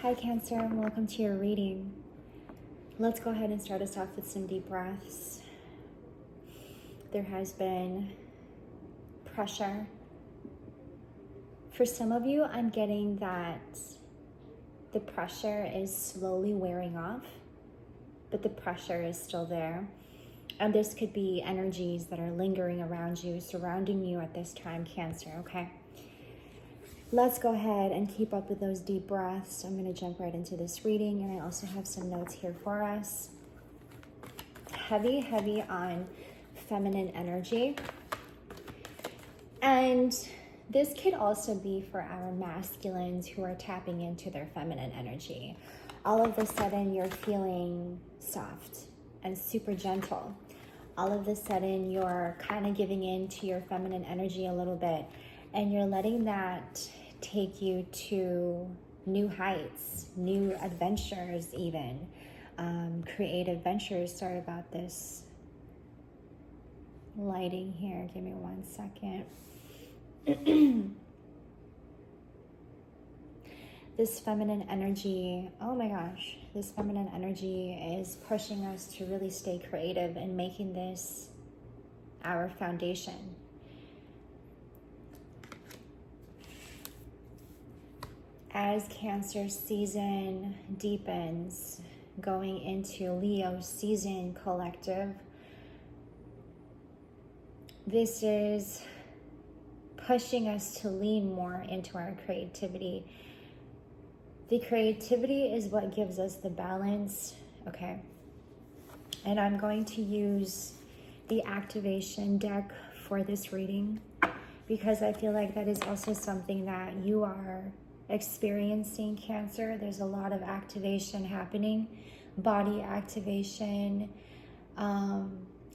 Hi Cancer, and welcome to your reading. Let's go ahead and start us off with some deep breaths. There has been pressure. For some of you, I'm getting that the pressure is slowly wearing off, but the pressure is still there. And this could be energies that are lingering around you, surrounding you at this time, Cancer, okay? Let's go ahead and keep up with those deep breaths. I'm going to jump right into this reading, and I also have some notes here for us. Heavy on feminine energy. And this could also be for our masculines who are tapping into their feminine energy. All of a sudden, you're feeling soft and super gentle. All of a sudden, you're kind of giving in to your feminine energy a little bit, and you're letting that take you to new heights, new adventures even, creative ventures. Sorry about this lighting here. Give me 1 second. This feminine energy, oh my gosh, this feminine energy is pushing us to really stay creative and making this our foundation. As Cancer season deepens, going into Leo season collective, this is pushing us to lean more into our creativity. The creativity is what gives us the balance, okay? And I'm going to use the activation deck for this reading because I feel like that is also something that you are experiencing, Cancer. There's a lot of activation happening, body activation. I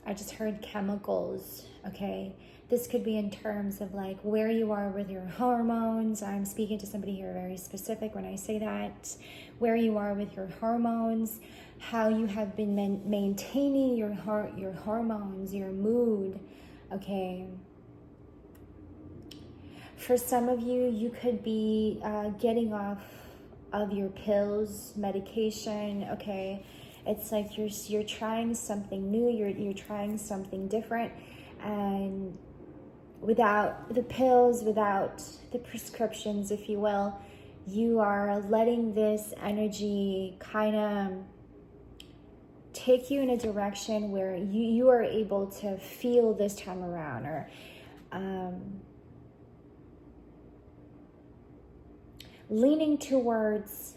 just heard chemicals, okay? This could be in terms of like where you are with your hormones. I'm speaking to somebody here very specific when I say that. Where you are with your hormones, how you have been maintaining your hormones, your mood, okay? For some of you, you could be getting off of your pills, medication, okay? It's like you're trying something new, you're trying something different, and without the pills, without the prescriptions, if you will, you are letting this energy kind of take you in a direction where you are able to feel this time around, or leaning towards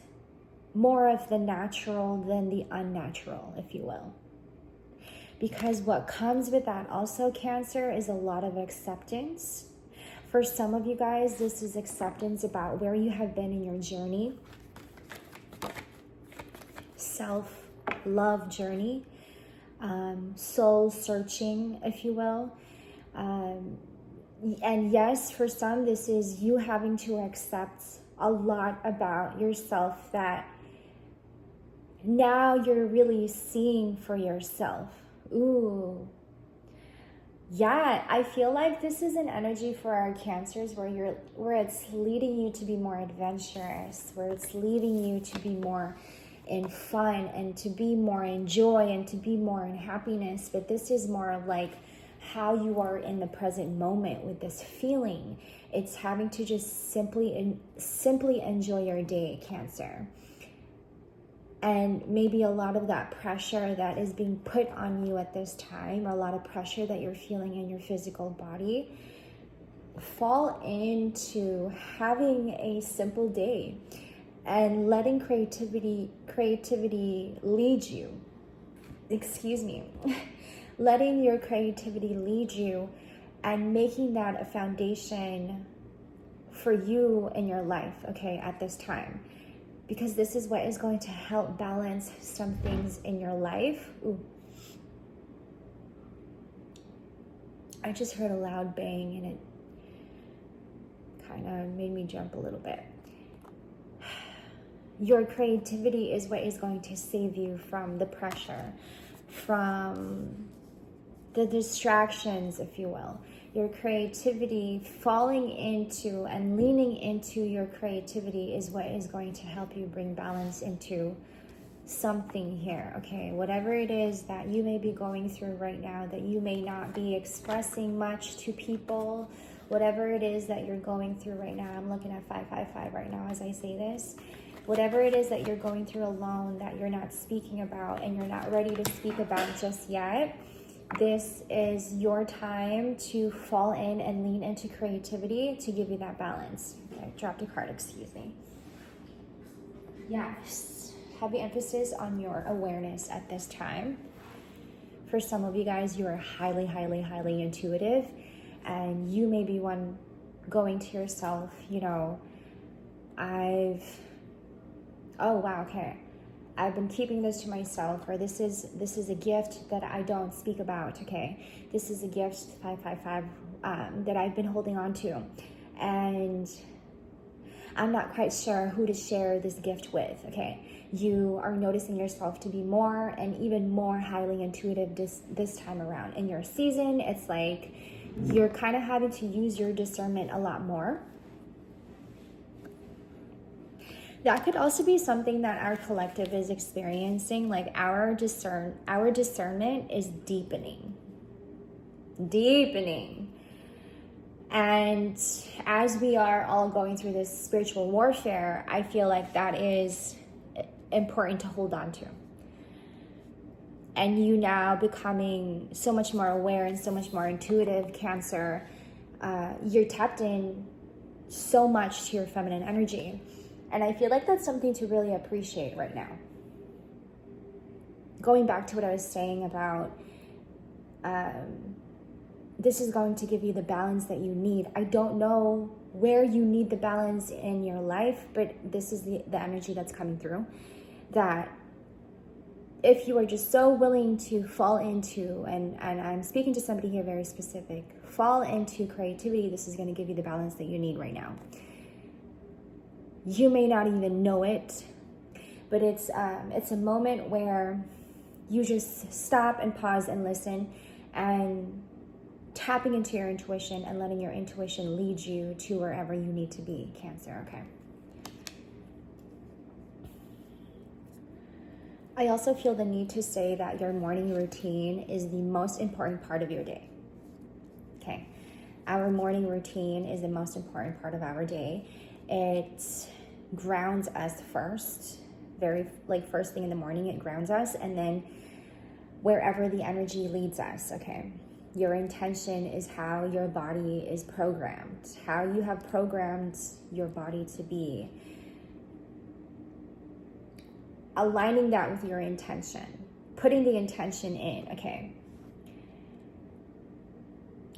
more of the natural than the unnatural, if you will. Because what comes with that also, Cancer, is a lot of acceptance. For some of you guys, this is acceptance about where you have been in your journey. Self-love journey. Soul searching, if you will. And yes, for some, this is you having to accept a lot about yourself that now you're really seeing for yourself. Ooh. Yeah, I feel like this is an energy for our Cancers where it's leading you to be more adventurous, where it's leading you to be more in fun and to be more in joy and to be more in happiness. But this is more of like how you are in the present moment with this feeling. It's having to just simply enjoy your day, Cancer. And maybe a lot of that pressure that is being put on you at this time, or a lot of pressure that you're feeling in your physical body, fall into having a simple day and letting creativity lead you. Excuse me. Letting your creativity lead you and making that a foundation for you in your life, okay, at this time. Because this is what is going to help balance some things in your life. Ooh. I just heard a loud bang and it kind of made me jump a little bit. Your creativity is what is going to save you from the pressure, from the distractions, if you will. Your creativity, falling into and leaning into your creativity is what is going to help you bring balance into something here, okay? Whatever it is that you may be going through right now, that you may not be expressing much to people, whatever it is that you're going through right now, I'm looking at 555 right now as I say this, whatever it is that you're going through alone that you're not speaking about and you're not ready to speak about just yet, this is your time to fall in and lean into creativity to give you that balance. Okay, I dropped a card, excuse me. Yes, heavy emphasis on your awareness at this time. For some of you guys, you are highly, highly, highly intuitive, and you may be one going to yourself, you know, oh wow, okay, I've been keeping this to myself, or this is a gift that I don't speak about, okay? This is a gift, 555, that I've been holding on to, and I'm not quite sure who to share this gift with, okay? You are noticing yourself to be more and even more highly intuitive this time around. In your season, it's like you're kind of having to use your discernment a lot more. That could also be something that our collective is experiencing, like our discernment is deepening. And as we are all going through this spiritual warfare, I feel like that is important to hold on to. And you now becoming so much more aware and so much more intuitive, Cancer, you're tapped in so much to your feminine energy. And I feel like that's something to really appreciate right now. Going back to what I was saying about this is going to give you the balance that you need. I don't know where you need the balance in your life, but this is the energy that's coming through. That if you are just so willing to fall into, and I'm speaking to somebody here very specific, fall into creativity, this is going to give you the balance that you need right now. You may not even know it, but it's a moment where you just stop and pause and listen and tapping into your intuition and letting your intuition lead you to wherever you need to be, Cancer, okay? I also feel the need to say that your morning routine is the most important part of your day, okay? Our morning routine is the most important part of our day. It grounds us first, first thing in the morning, it grounds us, and then wherever the energy leads us, okay? Your intention is how your body is programmed, how you have programmed your body to be. Aligning that with your intention, putting the intention in, okay?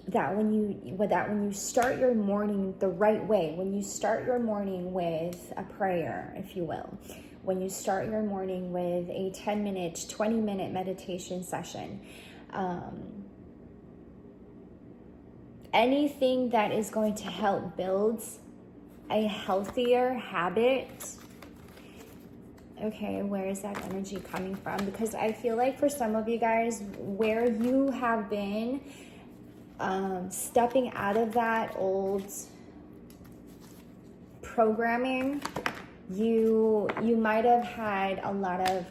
That when you start your morning the right way, when you start your morning with a prayer, if you will, when you start your morning with a 10-minute, 20-minute meditation session, anything that is going to help build a healthier habit. Okay, where is that energy coming from? Because I feel like for some of you guys, where you have been stepping out of that old programming, you might have had a lot of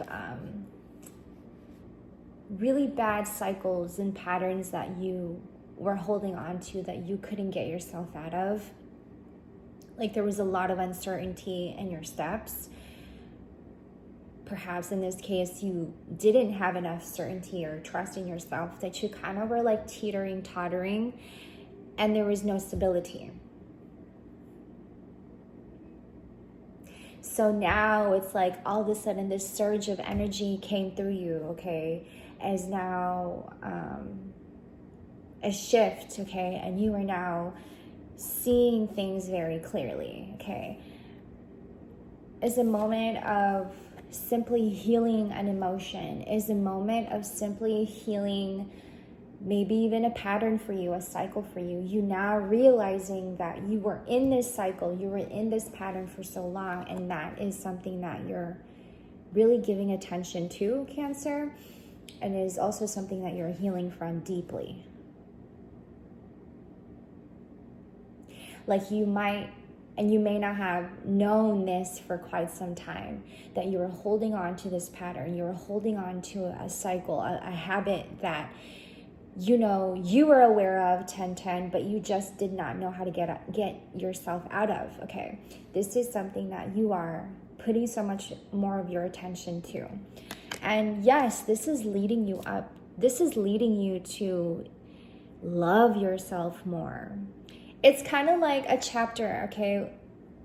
really bad cycles and patterns that you were holding on to that you couldn't get yourself out of. Like there was a lot of uncertainty in your steps. Perhaps in this case, you didn't have enough certainty or trust in yourself, that you kind of were like teetering, tottering, and there was no stability. So now it's like all of a sudden this surge of energy came through you, okay, as now a shift, okay, and you are now seeing things very clearly, okay. Is a moment of simply healing an emotion, is a moment of simply healing maybe even a pattern for you, a cycle for you. You now realizing that you were in this cycle, you were in this pattern for so long, and that is something that you're really giving attention to, Cancer, and is also something that you're healing from deeply. Like you might, and you may not have known this for quite some time, that you were holding on to this pattern, you were holding on to a cycle, a habit that you know you were aware of 1010, but you just did not know how to get yourself out of. Okay, this is something that you are putting so much more of your attention to. And yes, this is leading you up. This is leading you to love yourself more. It's kind of like a chapter, okay?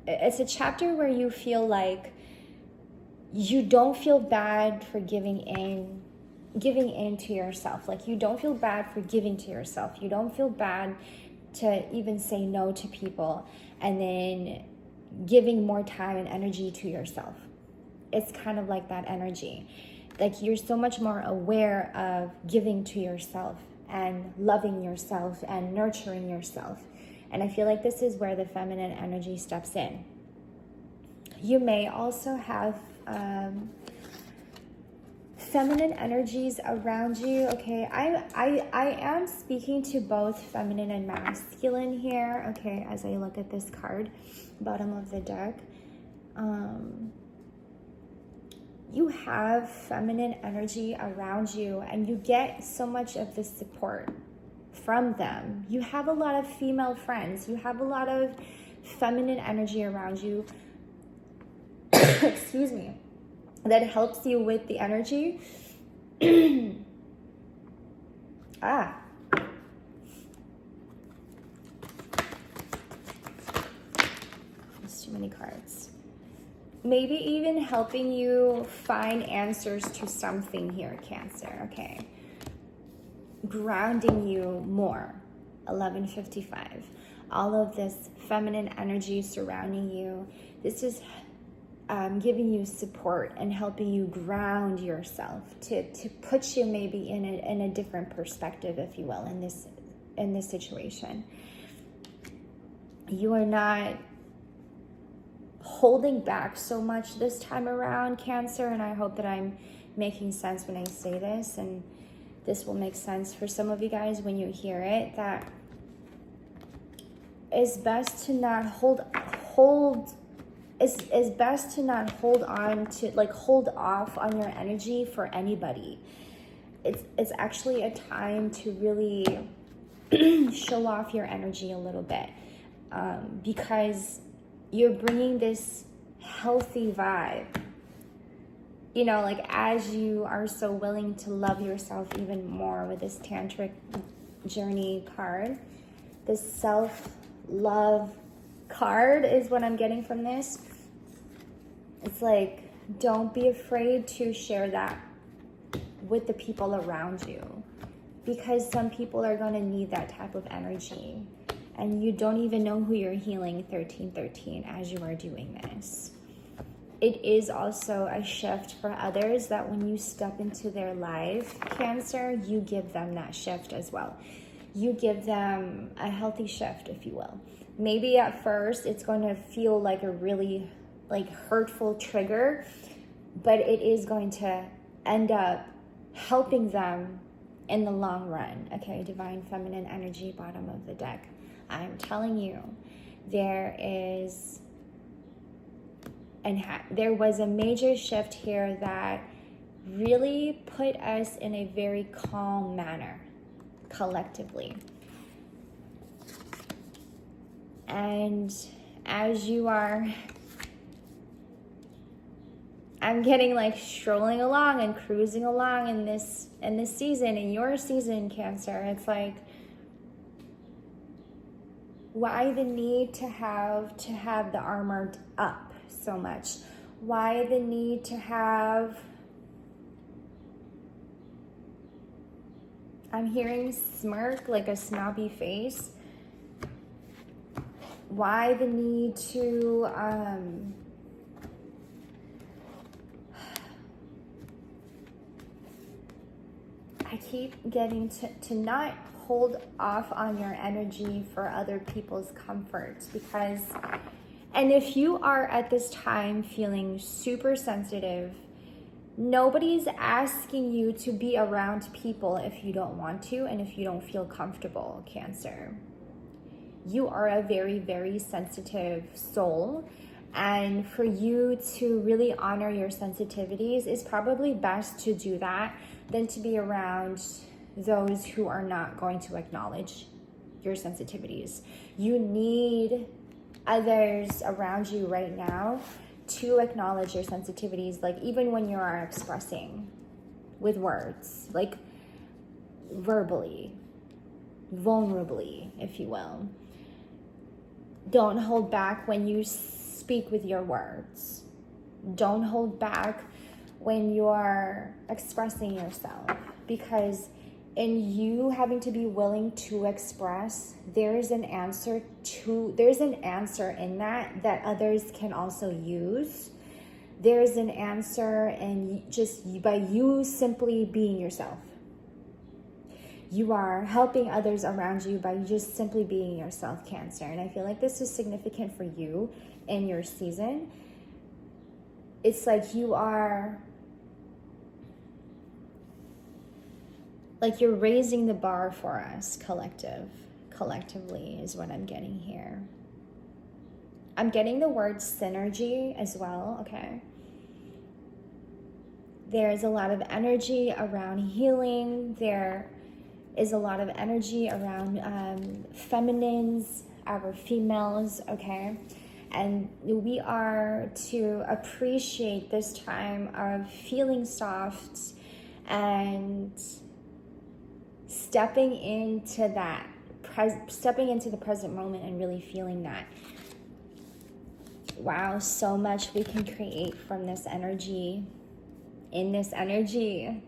It's a chapter where you feel like you don't feel bad for giving in to yourself. Like you don't feel bad for giving to yourself. You don't feel bad to even say no to people and then giving more time and energy to yourself. It's kind of like that energy. Like you're so much more aware of giving to yourself and loving yourself and nurturing yourself. And I feel like this is where the feminine energy steps in. You may also have feminine energies around you. Okay, I am speaking to both feminine and masculine here. Okay, as I look at this card, bottom of the deck. You have feminine energy around you and you get so much of the support from them. You have a lot of female friends. You have a lot of feminine energy around you. Excuse me. That helps you with the energy. There's too many cards. Maybe even helping you find answers to something here, Cancer, okay? Grounding you more, 1155. All of this feminine energy surrounding you. This is giving you support and helping you ground yourself to put you maybe in a different perspective, if you will, in this situation. You are not holding back so much this time around, Cancer, and I hope that I'm making sense when I say this, and this will make sense for some of you guys when you hear it, that it's best to not hold off on your energy for anybody. It's actually a time to really show off your energy a little bit, because you're bringing this healthy vibe. You know, like as you are so willing to love yourself even more with this tantric journey card, this self-love card is what I'm getting from this. It's like, don't be afraid to share that with the people around you, because some people are going to need that type of energy. And you don't even know who you're healing 1313 as you are doing this. It is also a shift for others that when you step into their life, Cancer, you give them that shift as well. You give them a healthy shift, if you will. Maybe at first it's going to feel like a really hurtful trigger, but it is going to end up helping them in the long run. Okay, Divine Feminine Energy, bottom of the deck. I'm telling you, there was a major shift here that really put us in a very calm manner, collectively. And as you are, I'm getting like strolling along and cruising along in this season, in your season, Cancer. It's like, why the need to have the armored up so much? Why the need to have, I'm hearing smirk, like a snobby face. Why the need to I keep getting to not hold off on your energy for other people's comfort, because, and if you are at this time feeling super sensitive, nobody's asking you to be around people if you don't want to and if you don't feel comfortable, Cancer. You are a very, very sensitive soul. And for you to really honor your sensitivities, it's probably best to do that than to be around those who are not going to acknowledge your sensitivities. You need others around you right now to acknowledge your sensitivities, like even when you are expressing with words, like verbally, vulnerably, if you will. Don't hold back when you speak with your words. Don't hold back when you are expressing yourself, because in you having to be willing to express, there's an answer in that others can also use. There's an answer in just by you simply being yourself. You are helping others around you by just simply being yourself, Cancer. And I feel like this is significant for you in your season. It's like you are, like you're raising the bar for us collectively is what I'm getting here. I'm getting the word synergy as well, okay? There's a lot of energy around healing. There is a lot of energy around feminines, our females, okay? And we are to appreciate this time of feeling soft and stepping into the present moment and really feeling that. Wow, so much we can create from this energy, in this energy.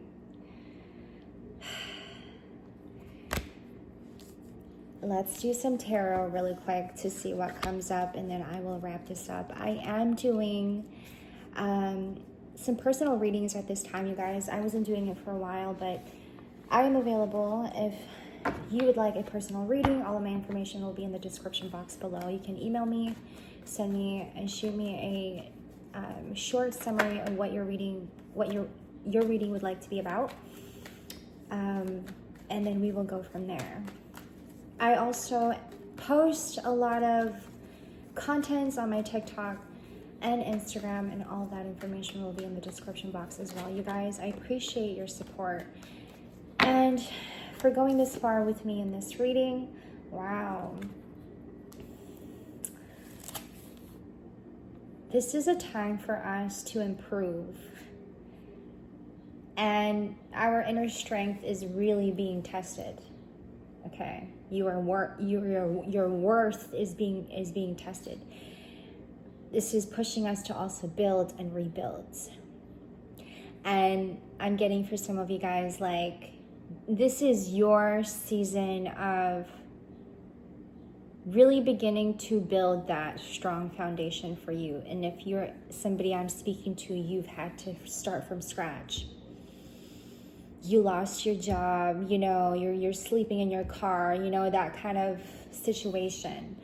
Let's do some tarot really quick to see what comes up, and then I will wrap this up. I am doing some personal readings at this time, you guys. I wasn't doing it for a while, but I am available if you would like a personal reading. All of my information will be in the description box below. You can email me, send me, and shoot me a short summary of what your reading would like to be about, and then we will go from there. I also post a lot of contents on my TikTok and Instagram, and all of that information will be in the description box as well. You guys, I appreciate your support and for going this far with me in this reading. Wow. This is a time for us to improve, and our inner strength is really being tested. Okay, your worth is being tested. This is pushing us to also build and rebuild. And I'm getting for some of you guys, like, this is your season of really beginning to build that strong foundation for you. And if you're somebody I'm speaking to, you've had to start from scratch. You lost your job, you're sleeping in your car, that kind of situation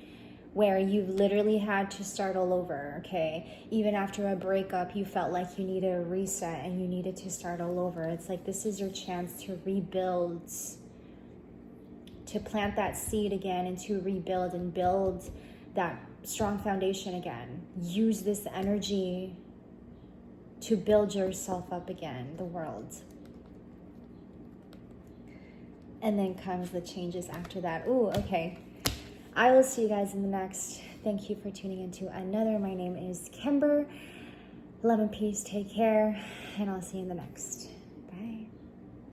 where you've literally had to start all over, okay? Even after a breakup, you felt like you needed a reset and you needed to start all over. It's like this is your chance to rebuild, to plant that seed again, and to rebuild and build that strong foundation again. Use this energy to build yourself up again, the world. And then comes the changes after that. Ooh, okay. I will see you guys in the next. Thank you for tuning into another. My name is Kimber. Love and peace. Take care. And I'll see you in the next. Bye.